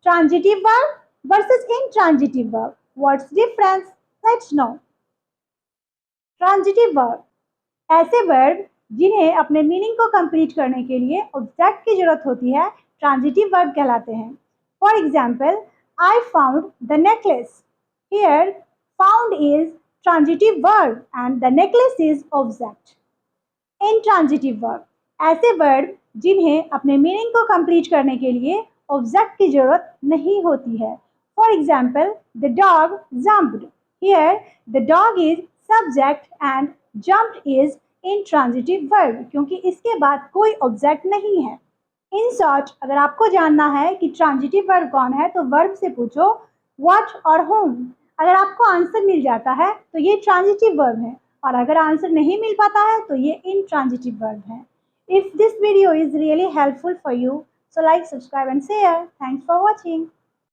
Transitive verb versus intransitive verb. What's difference? Let's know. Transitive verb ऐसे verb जिन्हें अपने meaning को complete करने के लिए ऑब्जेक्ट की जरूरत होती है ट्रांजिटिव वर्ब कहलाते हैं. For example, I found the necklace. Here found is transitive verb and the necklace is object. Intransitive verb ऐसे वर्ब जिन्हें अपने मीनिंग को कंप्लीट करने के लिए ऑब्जेक्ट की जरूरत नहीं होती है. For example, the dog jumped. Here the dog is subject and jumped is intransitive verb क्योंकि इसके बाद कोई ऑब्जेक्ट नहीं है. इन शॉर्ट, अगर आपको जानना है कि ट्रांजिटिव वर्ब कौन है तो वर्ब से पूछो व्हाट और होम. अगर आपको आंसर मिल जाता है तो ये ट्रांजिटिव वर्ब है और अगर आंसर नहीं मिल पाता है तो ये इनट्रांजिटिव वर्ब है. If this video is really helpful for you, so like, subscribe and share. Thanks for watching.